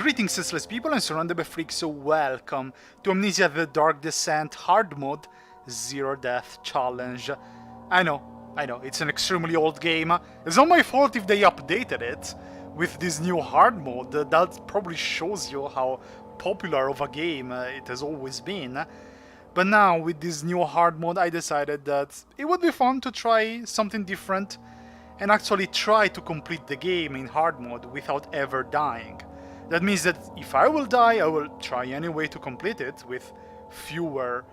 Greetings senseless people and SurroundEdByFreaks, so welcome to Amnesia the Dark Descent hard mode Zero Death Challenge. I know, it's an extremely old game. It's not my fault if they updated it with this new hard mode. That probably shows you how popular of a game it has always been. But now with this new hard mode I decided that it would be fun to try something different and actually try to complete the game in hard mode without ever dying. That means that if I will die, I will try anyway to complete it with fewer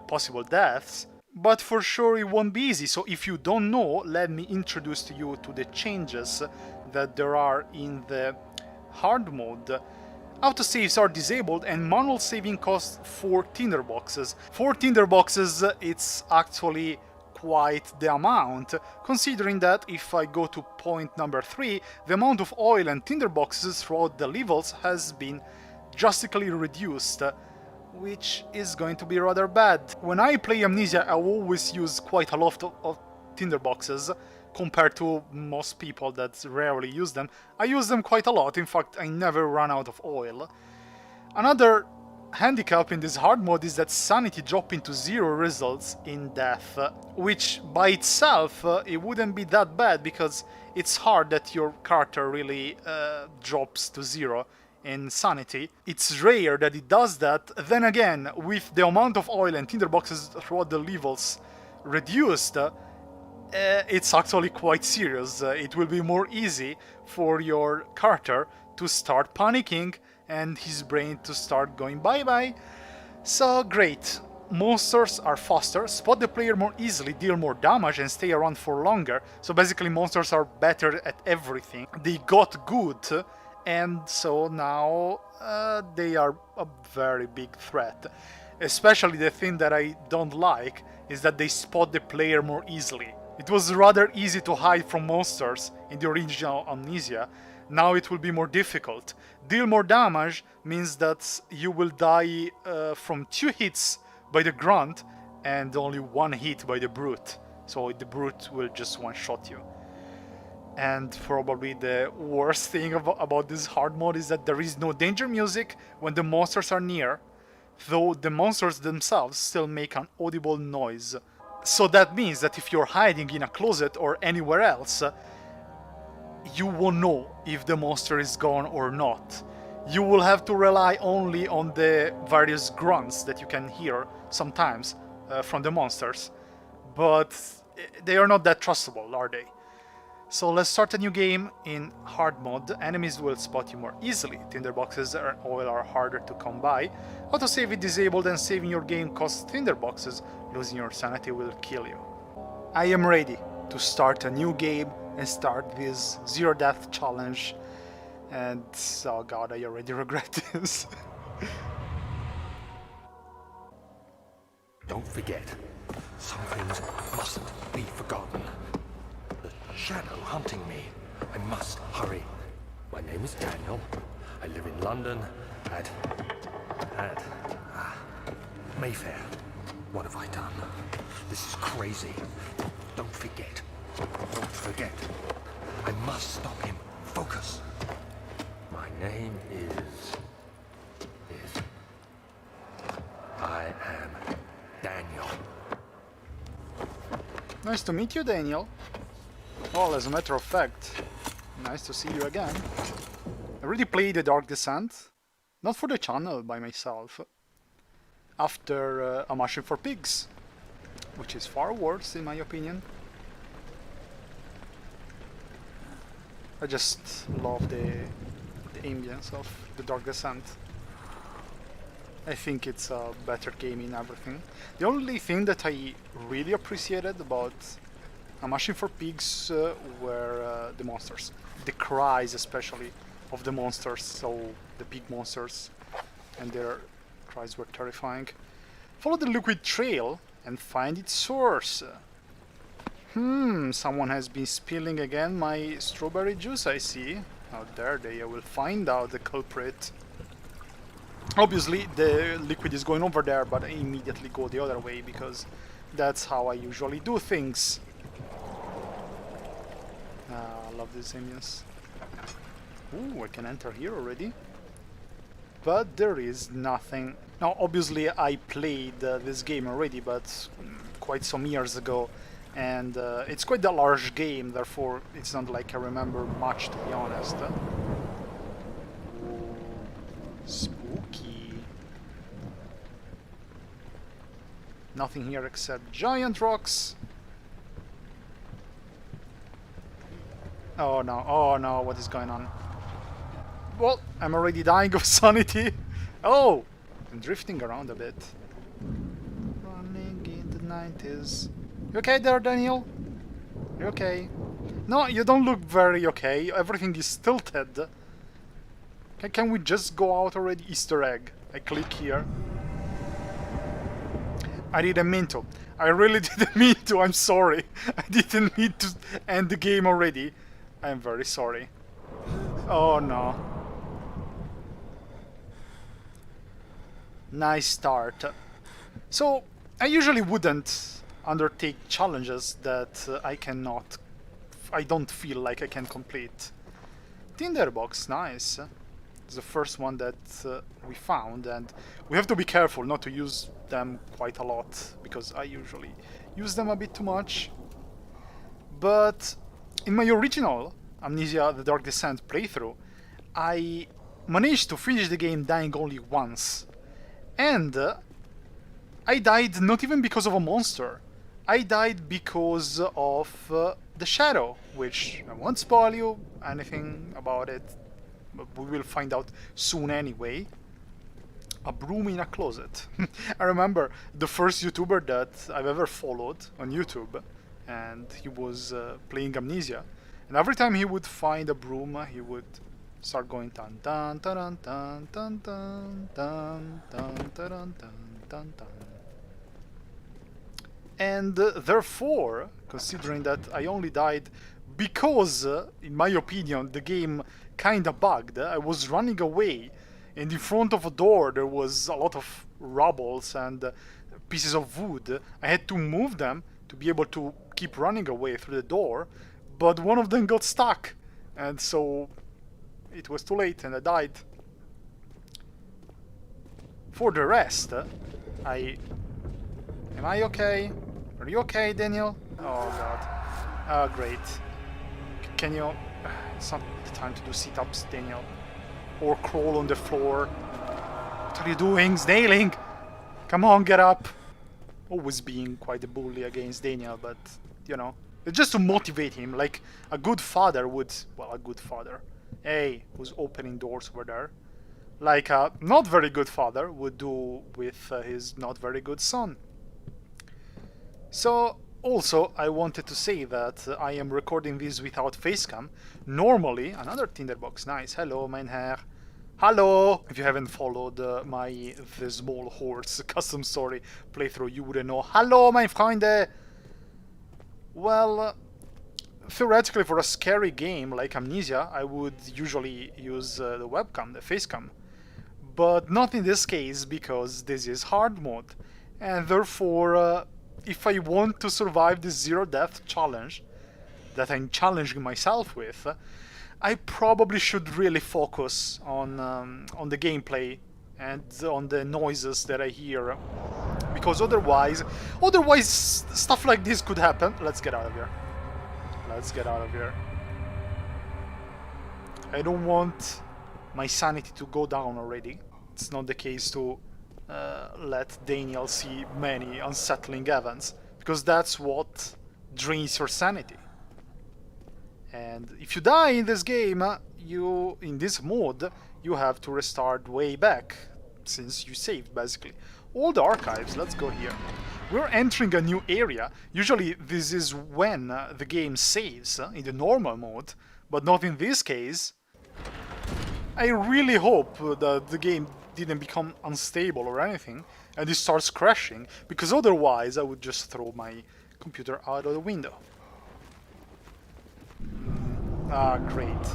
possible deaths, but for sure it won't be easy. So if you don't know, let me introduce to you to the changes that there are in the hard mode. Autosaves are disabled and manual saving costs 4 tinderboxes. 4 tinderboxes, it's actually quite the amount, considering that if I go to point number 3, the amount of oil and tinderboxes throughout the levels has been drastically reduced, which is going to be rather bad. When I play Amnesia, I always use quite a lot of tinderboxes, compared to most people that rarely use them. I use them quite a lot, in fact I never run out of oil. Another handicap in this hard mode is that sanity dropping to 0 results in death, which by itself it wouldn't be that bad because it's hard that your character really drops to 0 in sanity. It's rare that it does that. Then again, with the amount of oil and tinderboxes throughout the levels reduced, it's actually quite serious. It will be more easy for your character to start panicking and his brain to start going bye-bye. So great. Monsters are faster, spot the player more easily, deal more damage and stay around for longer. So basically monsters are better at everything. They got good and so now they are a very big threat. Especially the thing that I don't like is that they spot the player more easily. It was rather easy to hide from monsters in the original Amnesia. Now it will be more difficult. Deal more damage means that you will die from 2 hits by the grunt and only 1 hit by the brute. So the brute will just one-shot you. And probably the worst thing about this hard mode is that there is no danger music when the monsters are near, though the monsters themselves still make an audible noise. So that means that if you're hiding in a closet or anywhere else, you won't know if the monster is gone or not. You will have to rely only on the various grunts that you can hear sometimes from the monsters. But they are not that trustable, are they? So let's start a new game in hard mode. Enemies will spot you more easily. Tinderboxes and oil are harder to come by. Autosave is disabled and saving your game costs tinderboxes. Losing your sanity will kill you. I am ready to start a new game and start this Zero Death Challenge. And oh god, I already regret this. Don't forget, some things mustn't be forgotten. The shadow hunting me. I must hurry. My name is Daniel. I live in London at Mayfair. What have I done? This is crazy. Don't forget. Don't forget. I must stop him. Focus. My name is... I am Daniel. Nice to meet you, Daniel. Well, as a matter of fact, nice to see you again. I already played The Dark Descent, not for the channel, by myself, after A Machine for Pigs, which is far worse in my opinion. I just love the ambience of The Dark Descent. I think it's a better game in everything. The only thing that I really appreciated about A Machine for Pigs were the monsters. The cries especially of the monsters, so the pig monsters, and their cries were terrifying. Follow the liquid trail and find its source. Someone has been spilling again my strawberry juice, I see. How dare they, I will find out the culprit. Obviously the liquid is going over there, but I immediately go the other way because that's how I usually do things. I love these ambience. Ooh, I can enter here already. but there is nothing. Now, obviously, I played this game already, but quite some years ago, and it's quite a large game, therefore it's not like I remember much, to be honest. Ooh, spooky. Nothing here except giant rocks. Oh no, what is going on? Well, I'm already dying of sanity. Oh, I'm drifting around a bit. Running in the 90s. You okay there, Daniel? You okay? No, you don't look very okay. Everything is tilted. Can we just go out already? Easter egg. I click here. I didn't mean to. I really didn't mean to. I'm sorry. I didn't mean to end the game already. I'm very sorry. Oh no. Nice start. So, I usually wouldn't undertake challenges that I don't feel like I can complete. Tinderbox, nice. It's the first one that we found, and we have to be careful not to use them quite a lot, because I usually use them a bit too much. But in my original Amnesia The Dark Descent playthrough, I managed to finish the game dying only once. And I died not even because of a monster. I died because of the shadow, which I won't spoil you anything about it, but we will find out soon anyway. A broom in a closet. I remember the first YouTuber that I've ever followed on YouTube, and he was playing Amnesia, and every time he would find a broom, he would start going dun dun dun dun dun dun dun dun dun dun dun. And therefore, considering that I only died because, in my opinion, the game kinda bugged, I was running away, and in front of a door there was a lot of rubbles and pieces of wood. I had to move them to be able to keep running away through the door, but one of them got stuck, and so it was too late and I died. For the rest, Am I okay? Are you okay, Daniel? Oh god. Oh, great. Can you... It's not the time to do sit-ups, Daniel. Or crawl on the floor. What are you doing, snailing? Come on, get up. Always being quite a bully against Daniel, but, you know. It's just to motivate him, like a good father would... Well, a good father. Hey, who's opening doors over there? Like a not very good father would do with his not very good son. So, also, I wanted to say that I am recording this without facecam. Normally, another Tinderbox, nice, hello, mein Herr. Hello! If you haven't followed my The Small Horse custom story playthrough, you wouldn't know. Hello, mein Freunde! Well, theoretically, for a scary game like Amnesia, I would usually use the webcam, the facecam. But not in this case, because this is hard mode. And therefore, if I want to survive this zero death challenge that I'm challenging myself with, I probably should really focus on the gameplay and on the noises that I hear, because otherwise stuff like this could happen. Let's get out of here. Let's get out of here. I don't want my sanity to go down already. It's not the case to let Daniel see many unsettling events, because that's what drains your sanity. And if you die in this game, in this mode, you have to restart way back, since you saved, basically. All the archives, let's go here. We're entering a new area. Usually this is when the game saves, in the normal mode, but not in this case. I really hope that the game didn't become unstable or anything, and it starts crashing, because otherwise I would just throw my computer out of the window. Ah, great.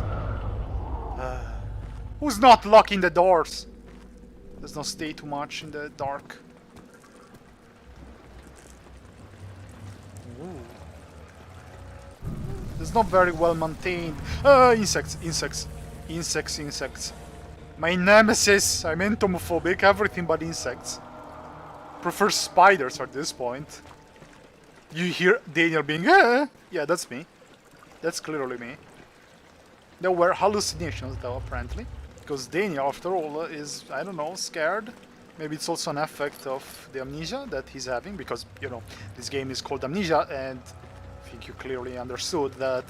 Who's not locking the doors? Let's not stay too much in the dark. Ooh. It's not very well maintained. Insects, insects. Insects, insects. My nemesis. I'm entomophobic, everything but insects. Prefer spiders at this point. You hear Daniel being, yeah, that's me. That's clearly me. There were hallucinations though, apparently. Because Daniel, after all, is, I don't know, scared. Maybe it's also an effect of the amnesia that he's having, because, you know, this game is called Amnesia, and I think you clearly understood that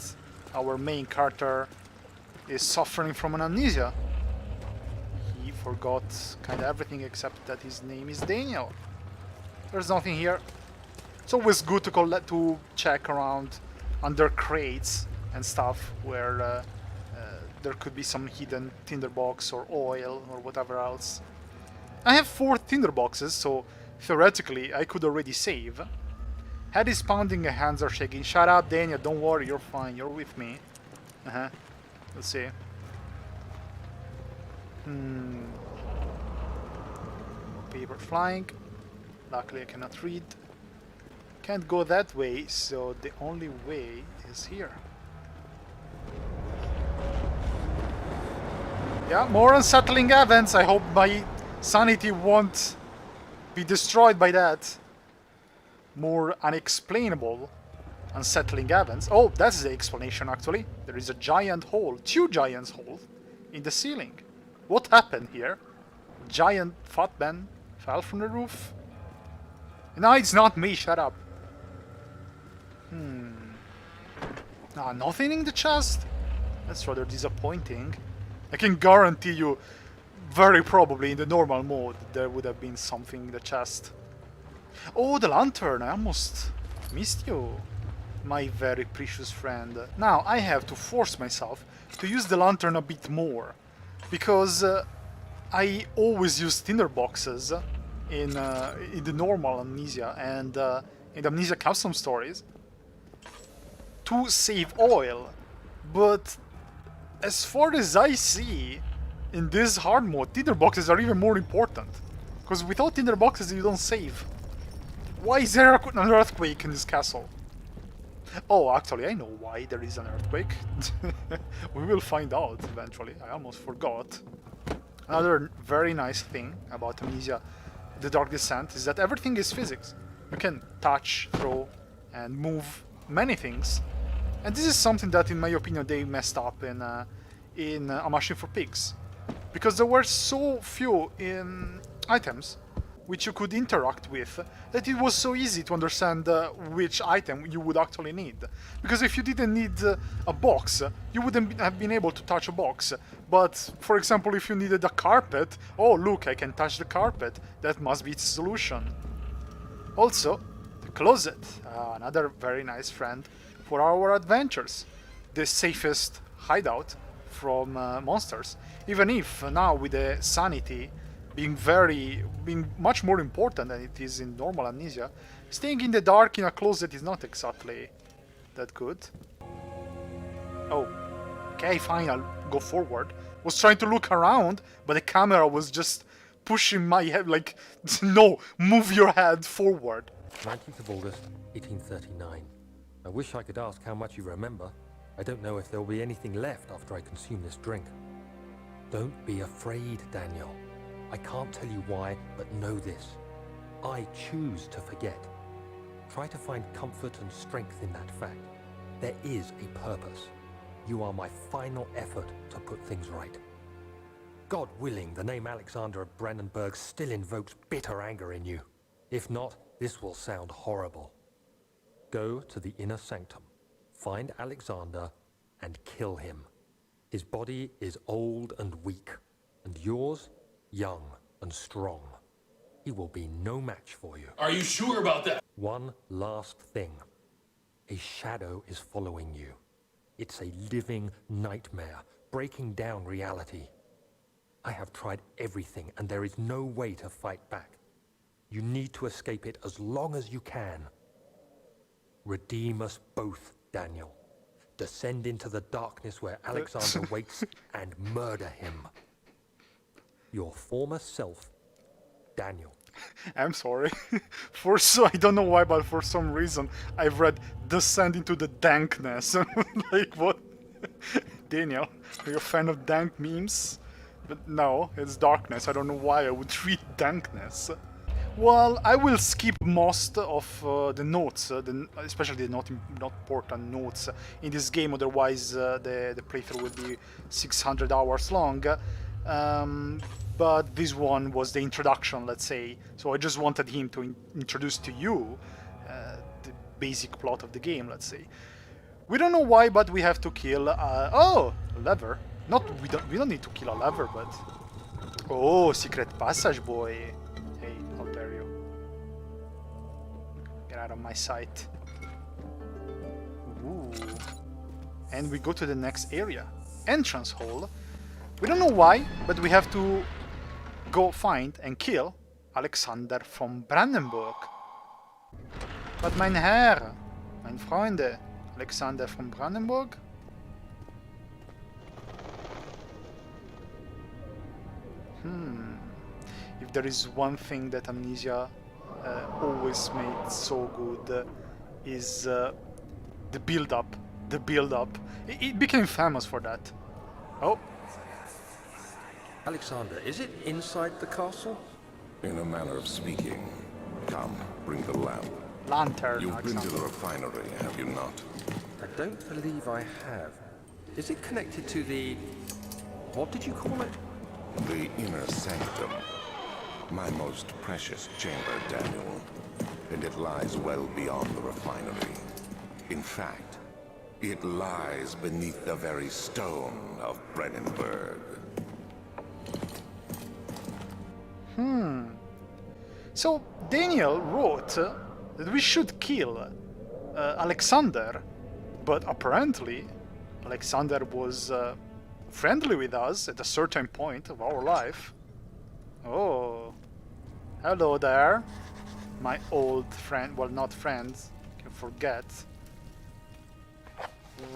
our main character is suffering from an amnesia. He forgot kind of everything except that his name is Daniel. There's nothing here. It's always good to check around under crates and stuff where there could be some hidden tinderbox or oil or whatever else. I have 4 tinderboxes, so theoretically I could already save. Head is pounding and hands are shaking. Shut up, Daniel, don't worry, you're fine, you're with me. Let's see. Paper flying. Luckily I cannot read. Can't go that way, so the only way is here. Yeah, more unsettling events. I hope my sanity won't be destroyed by that. More unexplainable, unsettling events. Oh, that's the explanation actually. There is a giant hole, 2 giant holes in the ceiling. What happened here? Giant fat man fell from the roof? No, it's not me, shut up. Nothing in the chest? That's rather disappointing. I can guarantee you, very probably in the normal mode, there would have been something in the chest. Oh, the lantern! I almost missed you, my very precious friend. Now, I have to force myself to use the lantern a bit more, because I always use tinderboxes in the normal Amnesia and in the Amnesia custom stories to save oil, but as far as I see, in this hard mode, tinderboxes are even more important. Because without tinderboxes you don't save. Why is there an earthquake in this castle? Oh, actually I know why there is an earthquake. We will find out eventually, I almost forgot. Another very nice thing about Amnesia, The Dark Descent, is that everything is physics. You can touch, throw, and move many things. And this is something that, in my opinion, they messed up in A Machine for Pigs. Because there were so few items which you could interact with that it was so easy to understand which item you would actually need. Because if you didn't need a box, you wouldn't have been able to touch a box. But, for example, if you needed a carpet, oh look, I can touch the carpet, that must be its solution. Also, the closet, another very nice friend for our adventures. The safest hideout from monsters. Even if now with the sanity being much more important than it is in normal Amnesia, staying in the dark in a closet is not exactly that good. Oh, okay, fine, I'll go forward. Was trying to look around, but the camera was just pushing my head like, no, move your head forward. 19th of August, 1839. I wish I could ask how much you remember. I don't know if there will be anything left after I consume this drink. Don't be afraid, Daniel. I can't tell you why, but know this. I choose to forget. Try to find comfort and strength in that fact. There is a purpose. You are my final effort to put things right. God willing, the name Alexander of Brandenburg still invokes bitter anger in you. If not, this will sound horrible. Go to the inner sanctum, find Alexander, and kill him. His body is old and weak, and yours, young and strong. He will be no match for you. Are you sure about that? One last thing. A shadow is following you. It's a living nightmare, breaking down reality. I have tried everything, and there is no way to fight back. You need to escape it as long as you can. Redeem us both, Daniel. Descend into the darkness where Alexander waits and murder him. Your former self, Daniel. I'm sorry. I don't know why, but for some reason I've read descend into the dankness. Like what? Daniel, are you a fan of dank memes? But no, it's darkness. I don't know why I would read dankness. Well, I will skip most of the notes, especially the not important notes in this game, otherwise the playthrough will be 600 hours long. But this one was the introduction, let's say, so I just wanted him to introduce to you the basic plot of the game, let's say. We don't know why, but we have to kill... oh! Lever. We don't need to kill a lever, but... Oh, secret passage, boy. Hey, how dare you. Get out of my sight. Ooh. And we go to the next area. Entrance hall. We don't know why, but we have to go find and kill Alexander from Brandenburg. But mein Herr, mein Freunde, Alexander from Brandenburg? If there is one thing that Amnesia always made so good is the build-up. The build-up. It became famous for that. Oh. Alexander, is it inside the castle? In a manner of speaking. Come, bring the lamp. Lantern, You've been to Alexander. the refinery, have you not? I don't believe I have. Is it connected to the... what did you call it? The inner sanctum. My most precious chamber, Daniel. And it lies well beyond the refinery. In fact, it lies beneath the very stone of Brennenburg. So Daniel wrote that we should kill Alexander, but apparently Alexander was friendly with us at a certain point of our life. Oh, hello there, my old friend. Well, not friends, can forget.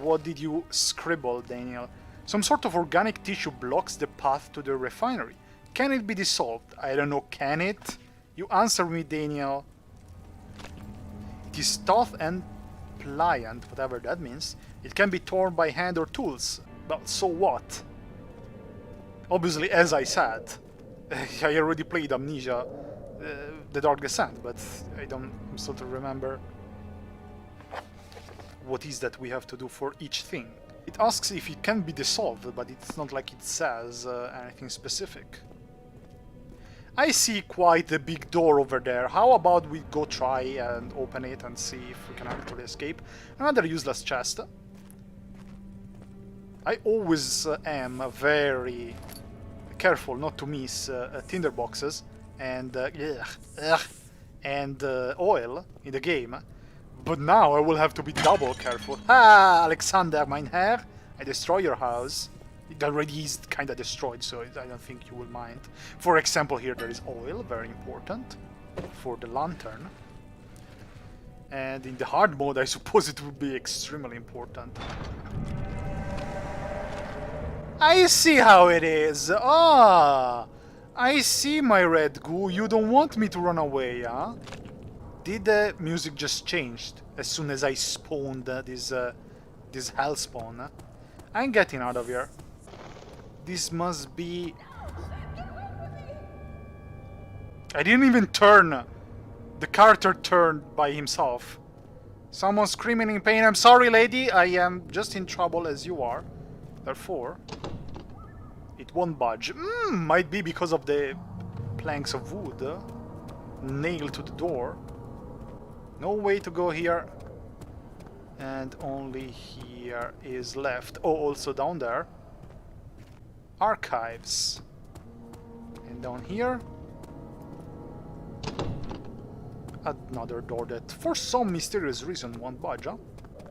What did you scribble, Daniel? Some sort of organic tissue blocks the path to the refinery. Can it be dissolved? I don't know, can it? You answer me, Daniel. It is tough and pliant, whatever that means. It can be torn by hand or tools. But so what? Obviously, as I said, I already played Amnesia, The Dark Descent, but I'm still to remember what is that we have to do for each thing. It asks if it can be dissolved, but it's not like it says anything specific. I see quite a big door over there. How about we go try and open it and see if we can actually escape? Another useless chest. I always am very careful not to miss tinder boxes and oil in the game. But now I will have to be double careful. Ah, Alexander, mein Herr, I destroy your house. It already is kind of destroyed, so I don't think you will mind. For example, here there is oil, very important, for the lantern. And in the hard mode, I suppose it would be extremely important. I see how it is! Ah! I see, my red goo, you don't want me to run away, huh? Did the music just changed as soon as I spawned this hellspawn? I'm getting out of here. This must be... I didn't even turn. The character turned by himself. Someone screaming in pain. I'm sorry, lady. I am just in trouble as you are. Therefore, it won't budge. Might be because of the planks of wood nailed to the door. No way to go here. And only here is left. Oh, also down there. Archives. And down here, another door that for some mysterious reason won't budge, huh?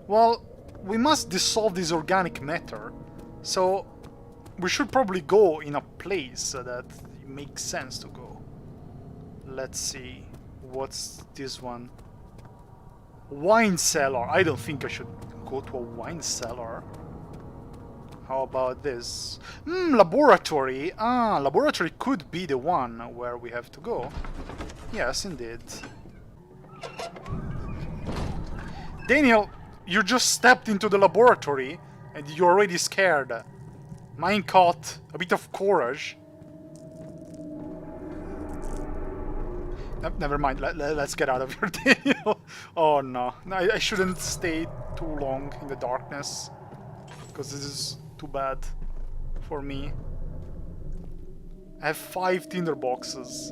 Well, we must dissolve this organic matter, so we should probably go in a place that makes sense to go. Let's see, what's this one? Wine cellar. I don't think I should go to a wine cellar. How about this? Laboratory. Ah, laboratory could be the one where we have to go. Yes, indeed. Daniel, you just stepped into the laboratory and you're already scared. Minecart, a bit of courage. Never mind, let's get out of here, Daniel. Oh no, I shouldn't stay too long in the darkness, because this is too bad for me. I have 5 tinder boxes.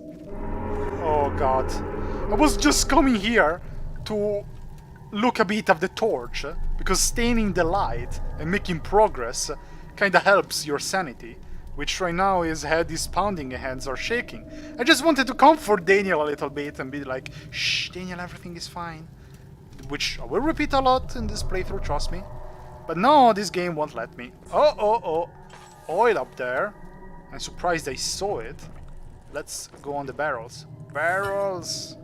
Oh god. I was just coming here to look a bit of the torch, because staying in the light and making progress kinda helps your sanity, which right now his head is pounding and hands are shaking. I just wanted to comfort Daniel a little bit and be like, shh, Daniel, everything is fine. Which I will repeat a lot in this playthrough, trust me. But no, this game won't let me. Oh. Oil up there. I'm surprised I saw it. Let's go on the barrels. Barrels!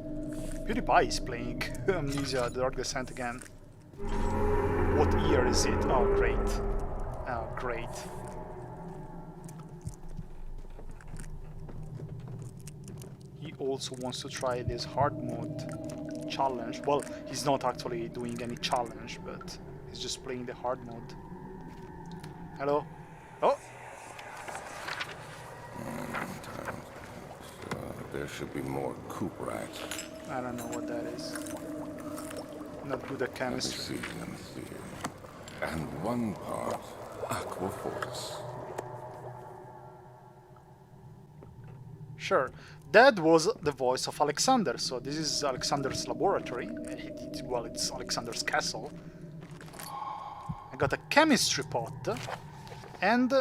PewDiePie is playing Amnesia, The Dark Descent again. What year is it? Oh, great. Oh, great. He also wants to try this hard mode challenge. Well, he's not actually doing any challenge, but he's just playing the hard mode. Hello? Oh! There should be more coop racks. I don't know what that is. Not good at chemistry. Let me see. And 1 part aquafortis. Sure. That was the voice of Alexander, so this is Alexander's laboratory. Well, it's Alexander's castle. I got a chemistry pot and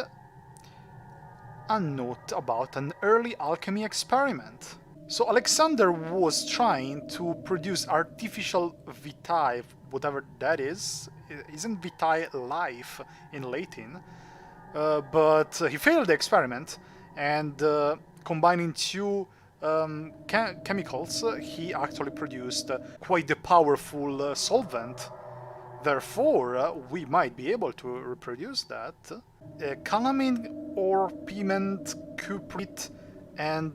a note about an early alchemy experiment. So Alexander was trying to produce artificial vitae, whatever that is. Isn't vitae life in Latin? But he failed the experiment, and combining 2 chemicals, he actually produced quite the powerful solvent. Therefore, we might be able to reproduce that. Calamine or piment, cuprit, and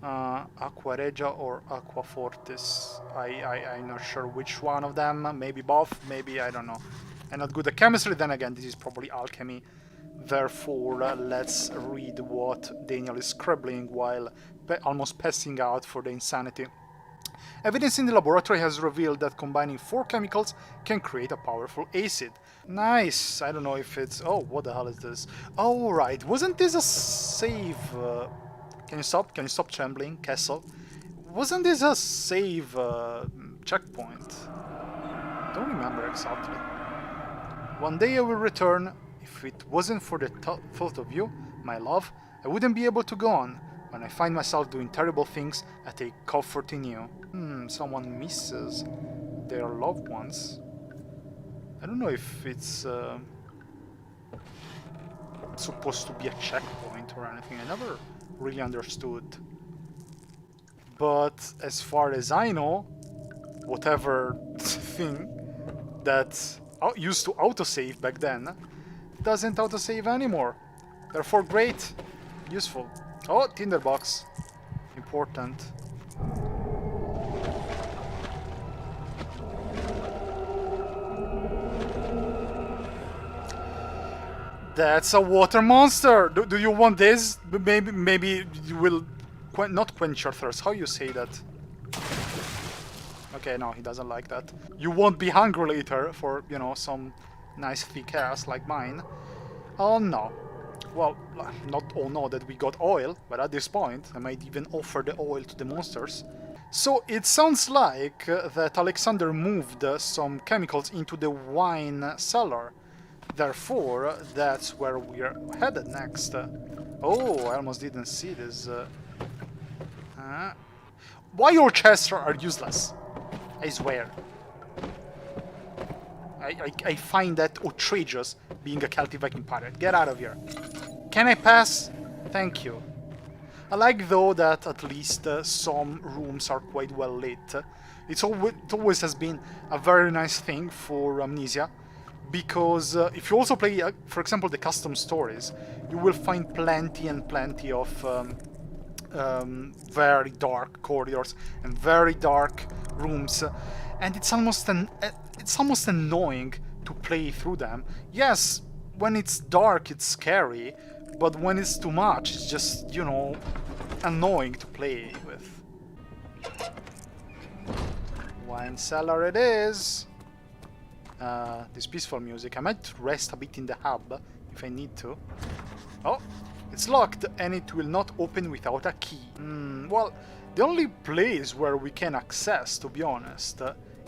Aquaregia or Aquafortis. I'm not sure which one of them. Maybe both, maybe, I don't know. I'm not good at chemistry, then again, this is probably alchemy. Therefore, let's read what Daniel is scribbling while almost passing out for the insanity. Evidence in the laboratory has revealed that combining 4 chemicals can create a powerful acid. Nice! I don't know if it's... Oh, what the hell is this? Oh, right. Wasn't this a save... Can you stop? Can you stop trembling, Castle? Wasn't this a save checkpoint? Don't remember exactly. One day I will return. If it wasn't for the thought of you, my love, I wouldn't be able to go on. When I find myself doing terrible things, I take comfort in you. Someone misses their loved ones. I don't know if it's supposed to be a checkpoint or anything. I never really understood. But as far as I know, whatever thing that used to autosave back then doesn't autosave anymore. Therefore, great, useful. Oh, tinderbox. Important. That's a water monster! Do you want this? Maybe you will not quench your thirst. How you say that? Okay, no, he doesn't like that. You won't be hungry later for, you know, some nice thick ass like mine. Oh no. Well, not oh no that we got oil, but at this point I might even offer the oil to the monsters. So it sounds like that Alexander moved some chemicals into the wine cellar. Therefore, that's where we're headed next. Oh, I almost didn't see this. Why your chests are useless? I swear. I find that outrageous, being a Celtic Viking pirate. Get out of here. Can I pass? Thank you. I like, though, that at least some rooms are quite well lit. It always has been a very nice thing for Amnesia, because if you also play, for example, the custom stories, you will find plenty and plenty of very dark corridors and very dark rooms, and it's almost annoying to play through them. Yes, when it's dark, it's scary, but when it's too much, it's just, you know, annoying to play with. Wine cellar it is. This peaceful music. I might rest a bit in the hub if I need to. Oh, it's locked and it will not open without a key. Well, the only place where we can access, to be honest,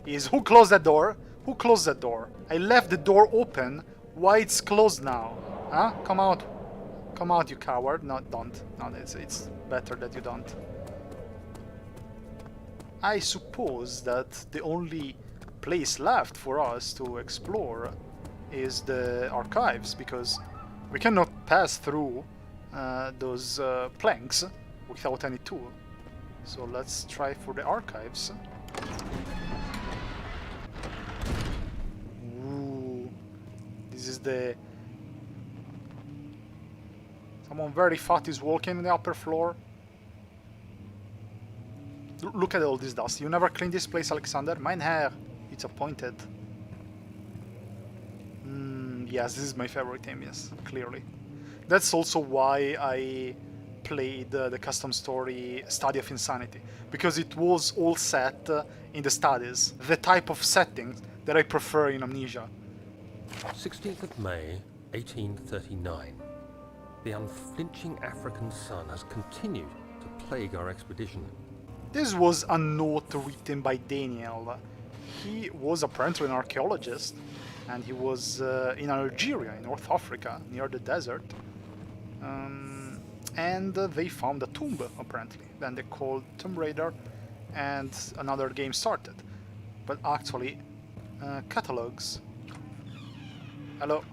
is... Who closed that door? Who closed that door? I left the door open. Why it's closed now? Huh? Come out. Come out, you coward. No, don't. No, it's better that you don't. I suppose that the only place left for us to explore is the archives, because we cannot pass through those planks without any tool. So let's try for the archives. Ooh, this is the... Someone very fat is walking on the upper floor. Look at all this dust. You never cleaned this place, Alexander? Mein Herr, it's appointed. Yes, this is my favorite game, yes, clearly. That's also why I played the custom story Study of Insanity, because it was all set in the studies, the type of settings that I prefer in Amnesia. 16th of May, 1839. The unflinching African sun has continued to plague our expedition. This was a note written by Daniel. He was apparently an archaeologist, and he was in Algeria, in North Africa, near the desert. And they found a tomb, apparently. Then they called Tomb Raider, and another game started. But actually, catalogs. Hello,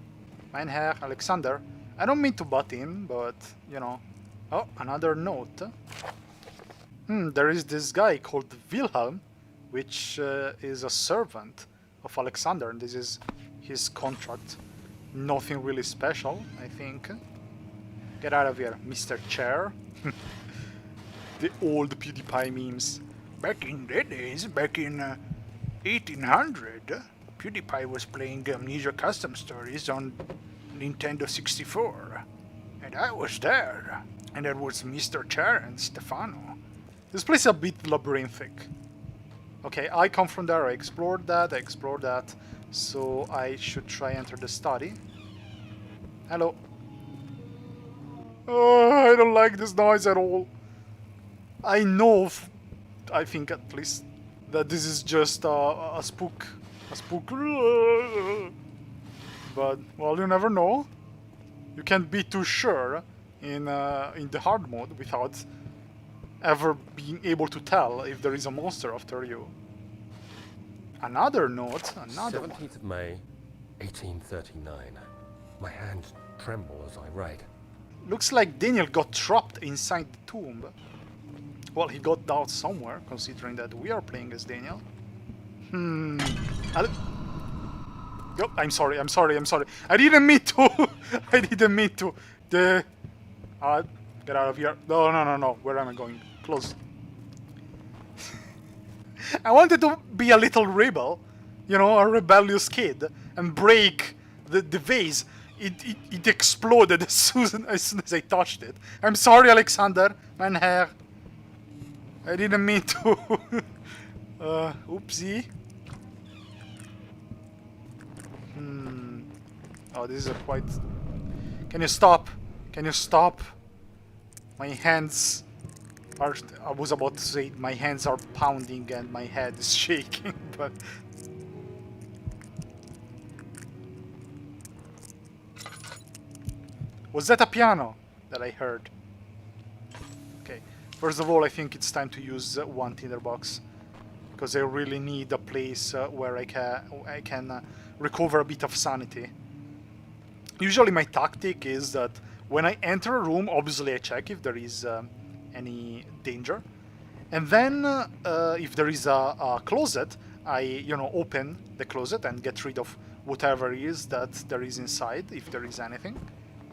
mein Herr Alexander. I don't mean to butt in, but, you know. Oh, another note. There is this guy called Wilhelm, which is a servant of Alexander, and this is his contract. Nothing really special, I think. Get out of here, Mr. Chair. The old PewDiePie memes. Back in the days, back in 1800, PewDiePie was playing Amnesia Custom Stories on Nintendo 64. And I was there. And there was Mr. Chair and Stefano. This place is a bit labyrinthic. Okay, I come from there, I explored that, so I should try enter the study. Hello. Oh, I don't like this noise at all. I know, I think at least, that this is just a spook. But, well, you never know. You can't be too sure in the hard mode without ever being able to tell if there is a monster after you. Another note, another 17th of May, 1839. My hands tremble as I write. Looks like Daniel got trapped inside the tomb. Well, he got out somewhere, considering that we are playing as Daniel. Oh, I'm sorry. I didn't mean to. I didn't mean to. Get out of here. No. Where am I going? Close. I wanted to be a little rebel, you know, a rebellious kid, and break the vase. It exploded as soon as I touched it. I'm sorry, Alexander, mein Herr. I didn't mean to. Oopsie. Oh, this is a quite... Can you stop? Can you stop? My hands are... I was about to say my hands are pounding and my head is shaking, but... Was that a piano that I heard? Okay, first of all, I think it's time to use one tinderbox, because I really need a place where I can recover a bit of sanity. Usually my tactic is that when I enter a room, obviously I check if there is any danger, and then if there is a closet, I open the closet and get rid of whatever it is that there is inside, if there is anything.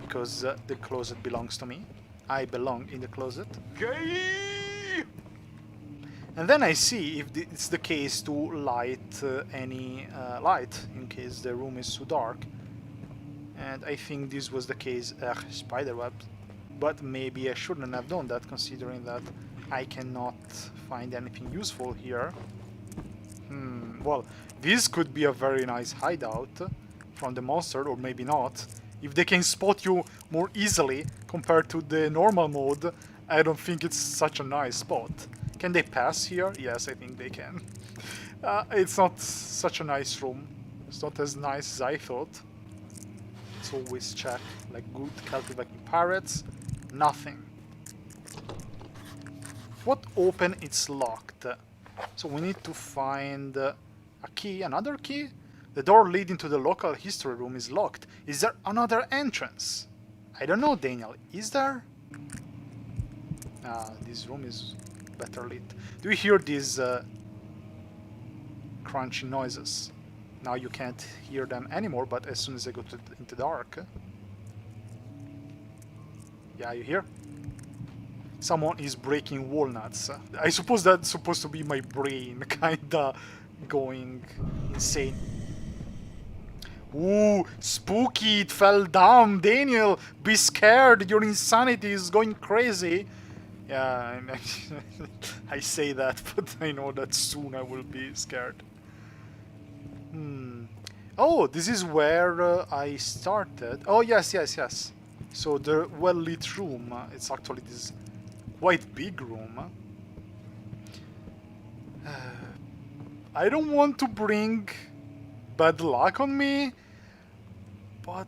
Because the closet belongs to me. I belong in the closet. Gay! And then I see if it's the case to light any light, in case the room is too dark. And I think this was the case. Spiderweb. But maybe I shouldn't have done that, considering that I cannot find anything useful here. Well, this could be a very nice hideout from the monster, or maybe not. If they can spot you more easily compared to the normal mode, I don't think it's such a nice spot. Can they pass here? Yes, I think they can. It's not such a nice room. It's not as nice as I thought. Let's always check, like good cultivating pirates. Nothing. What open? It's locked. So we need to find a key, another key? The door leading to the local history room is locked. Is there another entrance? I don't know, Daniel. Is there? This room is better lit. Do you hear these crunchy noises? Now you can't hear them anymore, but as soon as I go into dark... Yeah, you hear? Someone is breaking walnuts. I suppose that's supposed to be my brain kinda going insane. Ooh, spooky, it fell down. Daniel, be scared, your insanity is going crazy. Yeah, I say that, but I know that soon I will be scared. Oh, this is where I started. Oh, yes. So the well-lit room, it's actually this quite big room. I don't want to bring bad luck on me, but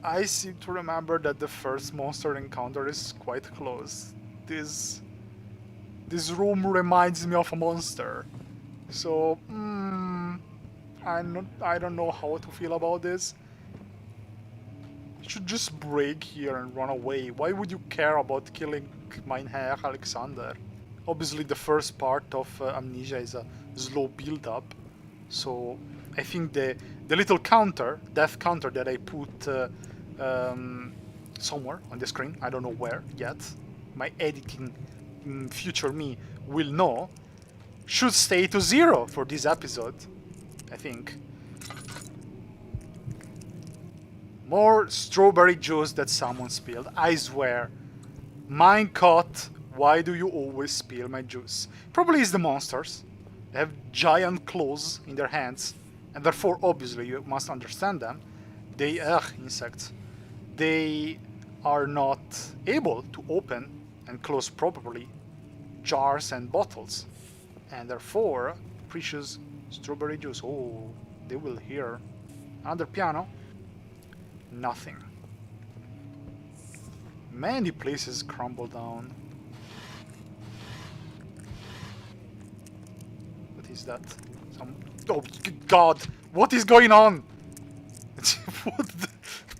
I seem to remember that the first monster encounter is quite close. This room reminds me of a monster, so I don't know how to feel about this. You should just break here and run away. Why would you care about killing mein Herr Alexander? Obviously, the first part of Amnesia is a slow build-up, so I think the little counter, death counter that I put somewhere on the screen, I don't know where yet, my editing future me will know, should stay to 0 for this episode, I think. More strawberry juice that someone spilled, I swear. Mein Gott, why do you always spill my juice? Probably it's the monsters. They have giant claws in their hands, and therefore, obviously, you must understand them. They, insects. They are not able to open and close properly jars and bottles, and therefore, precious strawberry juice. Oh, they will hear. Another piano? Nothing. Many places crumble down. What is that? Oh God! What is going on? What the...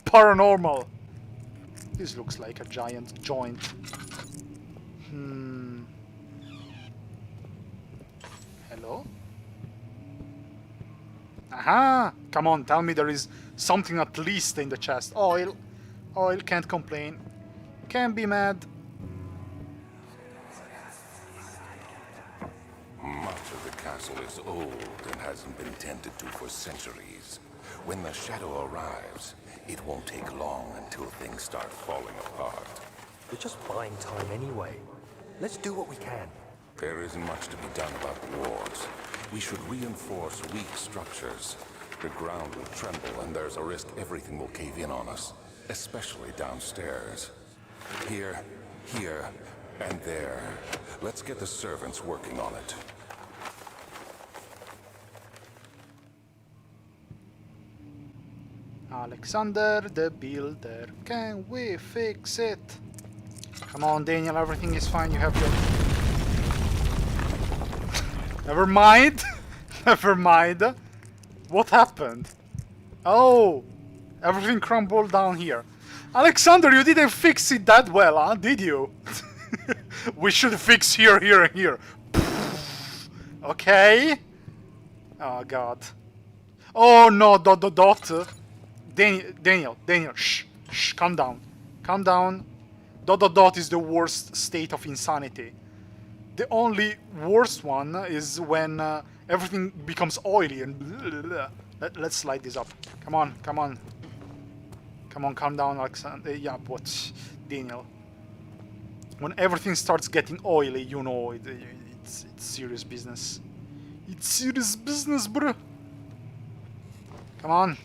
Paranormal. This looks like a giant joint. Hello? Aha! Come on, tell me there is something at least in the chest. Oil. Oil, can't complain. Can't be mad. Much of the castle is old and hasn't been tended to for centuries. When the shadow arrives, it won't take long until things start falling apart. We're just buying time anyway. Let's do what we can. There isn't much to be done about the walls. We should reinforce weak structures. The ground will tremble and there's a risk everything will cave in on us, especially downstairs. Here, and there. Let's get the servants working on it. Alexander the Builder, can we fix it? Come on, Daniel, everything is fine. You have your... Never mind. Never mind. What happened? Oh, everything crumbled down here. Alexander, you didn't fix it that well, huh? Did you? We should fix here, here, and here. Okay. Oh, God. Oh, no, ... Daniel, shh, calm down. Calm down. ... is the worst state of insanity. The only worst one is when everything becomes oily and... Let's slide this up. Come on, come on. Come on, calm down, Alexander. Yeah, what? Daniel. When everything starts getting oily, you know it's serious business. It's serious business, bro. Come on.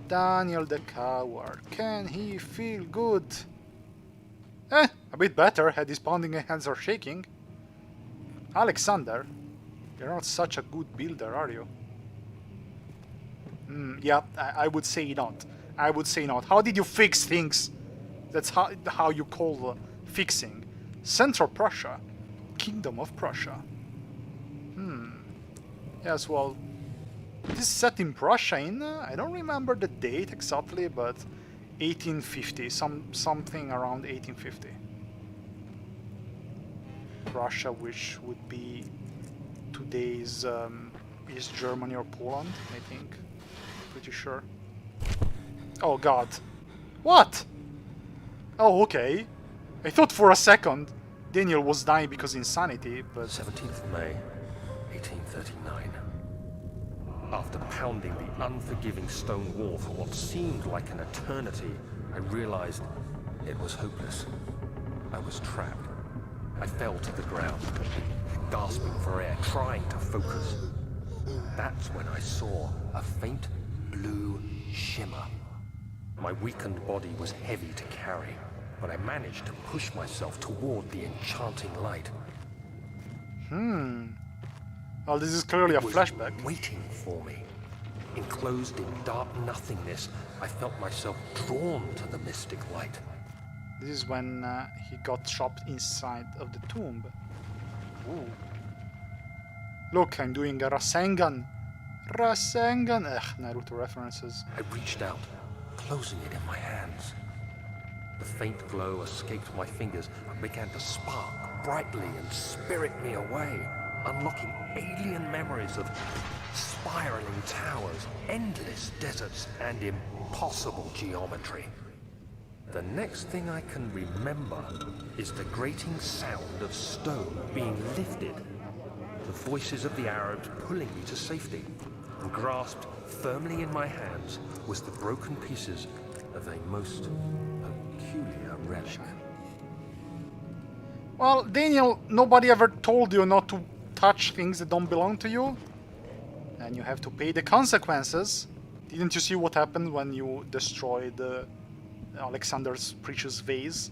Daniel the coward. Can he feel good? A bit better. Head is pounding and hands are shaking. Alexander, you're not such a good builder, are you? Yeah, I would say not. I would say not. How did you fix things? That's how you call fixing. Central Prussia. Kingdom of Prussia. Yes, well, this is set in Prussia in, I don't remember the date exactly, but 1850, something around 1850. Prussia, which would be today's East Germany or Poland, I think. Pretty sure. Oh god. What? Oh, okay. I thought for a second Daniel was dying because insanity, but... 17th May, 1839. After pounding the unforgiving stone wall for what seemed like an eternity, I realized it was hopeless. I was trapped. I fell to the ground, gasping for air, trying to focus. That's when I saw a faint blue shimmer. My weakened body was heavy to carry, but I managed to push myself toward the enchanting light. Well, this is clearly a It was flashback. waiting for me. Enclosed in dark nothingness, I felt myself drawn to the mystic light. This is when he got trapped inside of the tomb. Ooh. Look, I'm doing a Rasengan. Rasengan! Naruto references. I reached out, closing it in my hands. The faint glow escaped my fingers and began to spark brightly and spirit me away, unlocking alien memories of spiraling towers, endless deserts, and impossible geometry. The next thing I can remember is the grating sound of stone being lifted, the voices of the Arabs pulling me to safety, and grasped firmly in my hands was the broken pieces of a most peculiar relic. Well, Daniel, nobody ever told you not to touch things that don't belong to you. And you have to pay the consequences. Didn't you see what happened when you destroyed Alexander's precious vase?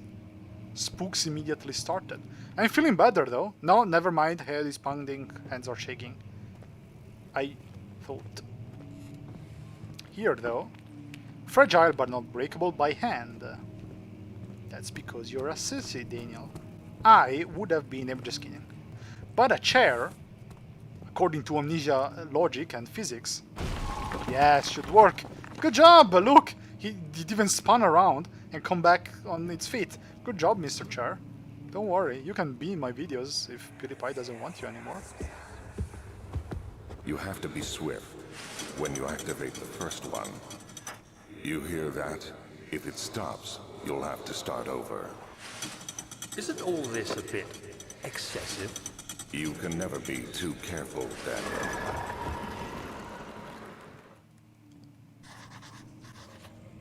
Spooks immediately started. I'm feeling better though. No, never mind. Head is pounding, hands are shaking. I thought. Here though. Fragile but not breakable by hand. That's because you're a sissy, Daniel. I would have been able, just kidding. But a chair, according to Amnesia logic and physics, yes, should work. Good job, look! He even spun around and come back on its feet. Good job, Mr. Chair. Don't worry, you can be in my videos if PewDiePie doesn't want you anymore. You have to be swift when you activate the first one. You hear that? If it stops, you'll have to start over. Isn't all this a bit excessive? You can never be too careful, Daniel.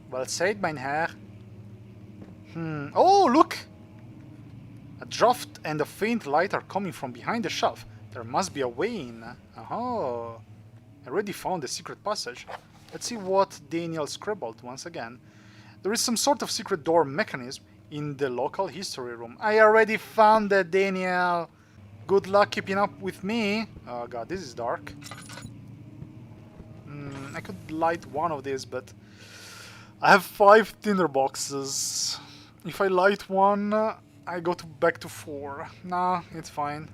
Well said, mein Herr. Oh, look! A draft and a faint light are coming from behind the shelf. There must be a way in. Oh, I already found the secret passage. Let's see what Daniel scribbled once again. There is some sort of secret door mechanism in the local history room. I already found that, Daniel. Good luck keeping up with me. Oh god, this is dark. I could light one of these, but I have 5 tinder boxes. If I light one, I go back to 4. Nah, it's fine.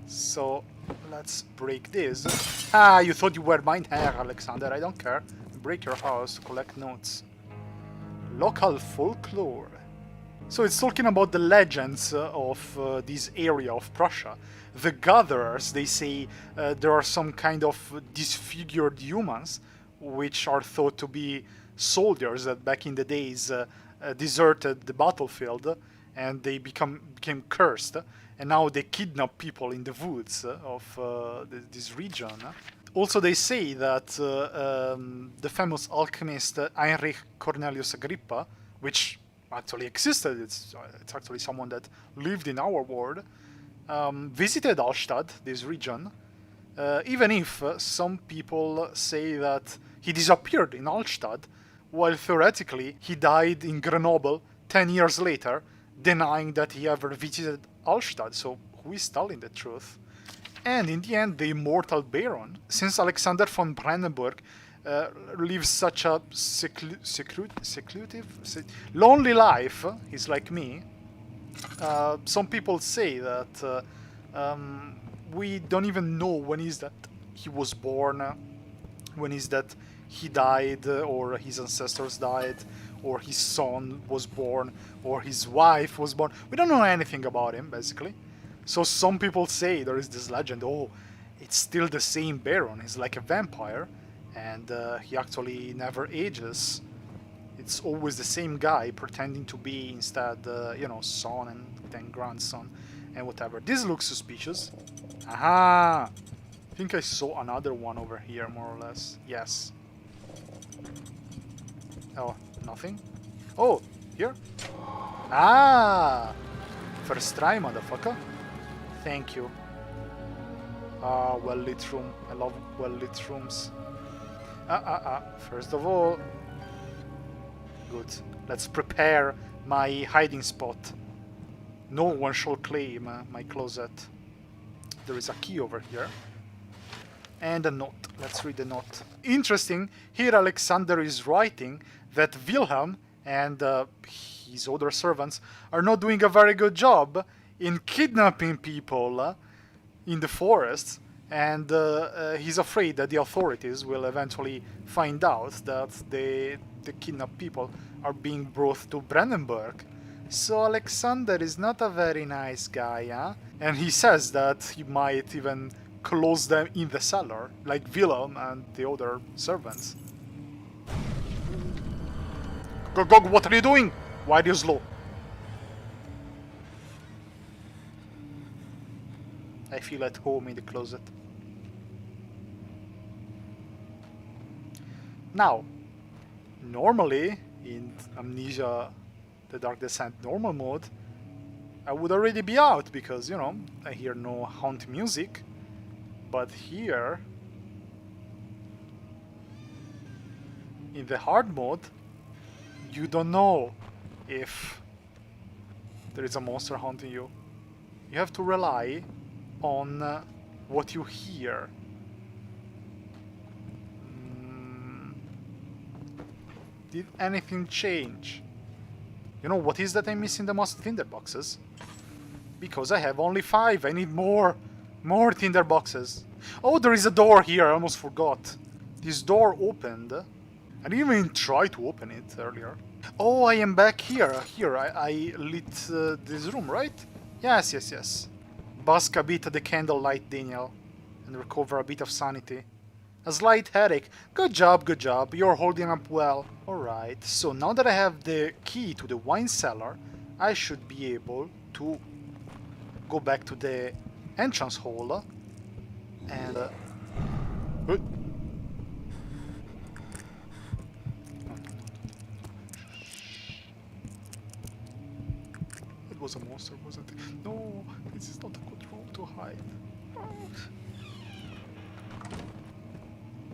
So, let's break this. Ah, you thought you were mine, Alexander. I don't care. Break your house to collect notes. Local folklore. So it's talking about the legends of this area of Prussia. The gatherers, they say there are some kind of disfigured humans which are thought to be soldiers that back in the days deserted the battlefield and they became cursed, and now they kidnap people in the woods of this region. Also, they say that the famous alchemist Heinrich Cornelius Agrippa, which actually existed, it's actually someone that lived in our world, visited Alstad, this region, even if some people say that he disappeared in Alstad, while theoretically he died in Grenoble 10 years later, denying that he ever visited Alstad. So who is telling the truth? And in the end, the immortal Baron, since Alexander von Brandenburg lives such a lonely life, he's like me, some people say that we don't even know when is that he was born, when is that he died, or his ancestors died, or his son was born, or his wife was born. We don't know anything about him, basically. So some people say there is this legend, oh, it's still the same Baron, he's like a vampire, and he actually never ages. It's always the same guy pretending to be instead, you know, son and then grandson and whatever. This looks suspicious. Aha! I think I saw another one over here, more or less. Yes. Oh, nothing? Oh, here? Ah! First try, motherfucker. Thank you. Ah, well-lit room. I love well-lit rooms. First of all... Good. Let's prepare my hiding spot. No one shall claim my closet. There is a key over here. And a note. Let's read the note. Interesting. Here Alexander is writing that Wilhelm and his other servants are not doing a very good job in kidnapping people in the forests, and he's afraid that the authorities will eventually find out that the kidnapped people are being brought to Brandenburg. So Alexander is not a very nice guy, huh? And he says that he might even close them in the cellar, like Wilhelm and the other servants. Gog, what are you doing? Why are you slow? I feel at home in the closet. Now, normally, in Amnesia, the Dark Descent normal mode, I would already be out because, you know, I hear no haunt music. But here, in the hard mode, you don't know if there is a monster haunting you. You have to rely on what you hear. Did anything change? You know, what is that I'm missing the most tinder boxes? Because I have only 5. I need more tinder boxes. Oh, there is a door here. I almost forgot. This door opened. I didn't even try to open it earlier. Oh, I am back here. Here, I lit this room, right? Yes. Bask a bit at the candlelight, Daniel, and recover a bit of sanity. A slight headache. Good job. You're holding up well. Alright, so now that I have the key to the wine cellar, I should be able to go back to the entrance hall and... It was a monster, wasn't it? No, this is not a good room to hide.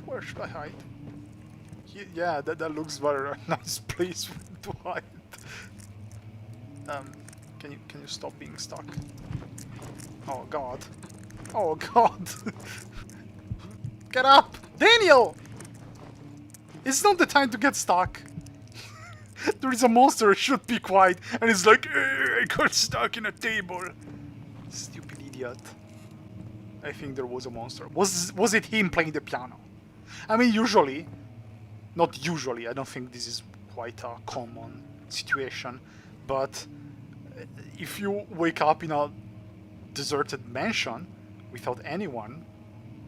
Where should I hide? Yeah, that looks very nice place to hide. Can you stop being stuck? Oh god. Oh god. Get up! Daniel! It's not the time to get stuck. There is a monster, it should be quiet, and it's like, I got stuck in a table. Stupid idiot. I think there was a monster. Was it him playing the piano? I mean, usually, not usually, I don't think this is quite a common situation, but if you wake up in a deserted mansion without anyone,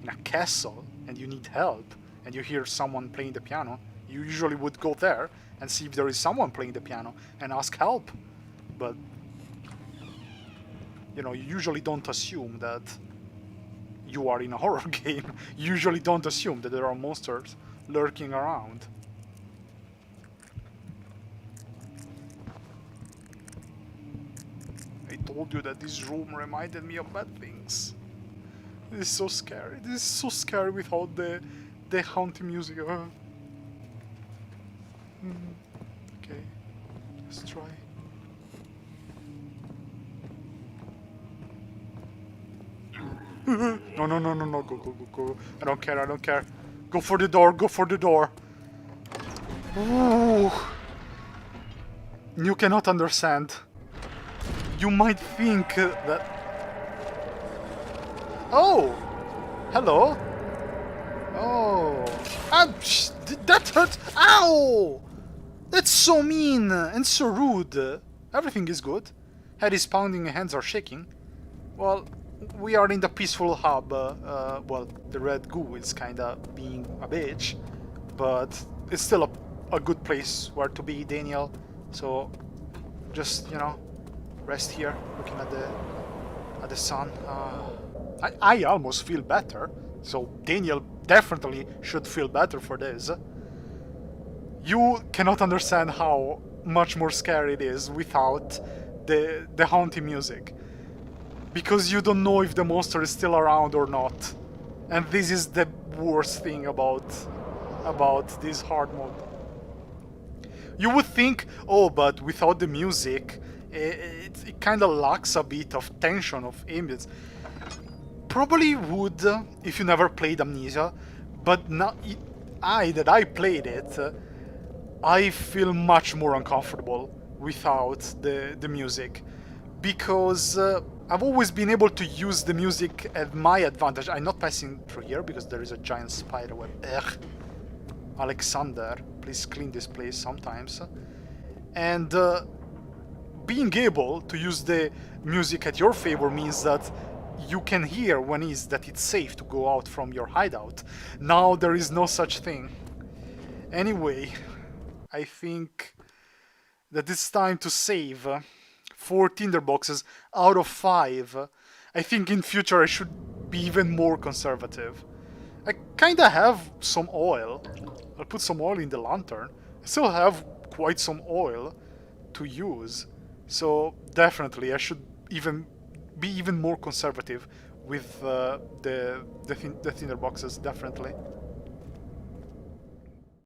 in a castle, and you need help, and you hear someone playing the piano, you usually would go there and see if there is someone playing the piano and ask help. But, you know, you usually don't assume that you are in a horror game. You usually don't assume that there are monsters lurking around. I told you that this room reminded me of bad things. This is so scary. This is so scary without the haunting music. Okay, let's try. No, no, no, no, no, go, go, go, go. I don't care, I don't care. Go for the door, go for the door. Ooh. You cannot understand. You might think that... Oh! Hello? Oh. Ah, that hurt! Ow! That's so mean and so rude. Everything is good. Head is pounding, hands are shaking. Well, we are in the peaceful hub. Well, the red goo is kinda being a bitch, but it's still a good place where to be, Daniel. So, just, you know, rest here, looking at the sun. I almost feel better, so Daniel definitely should feel better for this. You cannot understand how much more scary it is without the haunting music. Because you don't know if the monster is still around or not. And this is the worst thing about this hard mode. You would think, oh, but without the music, it kind of lacks a bit of tension, of ambience. Probably would if you never played Amnesia, but now I played it, I feel much more uncomfortable without the music, because I've always been able to use the music at my advantage. I'm not passing through here because there is a giant spider web. Ugh. Alexander, please clean this place sometimes. And being able to use the music at your favor means that you can hear when it's safe to go out from your hideout. Now there is no such thing. Anyway, I think that it's time to save 4 tinderboxes out of 5. I think in future I should be even more conservative. I kinda have some oil. I'll put some oil in the lantern. I still have quite some oil to use. So definitely I should be even more conservative with the tinderboxes, definitely.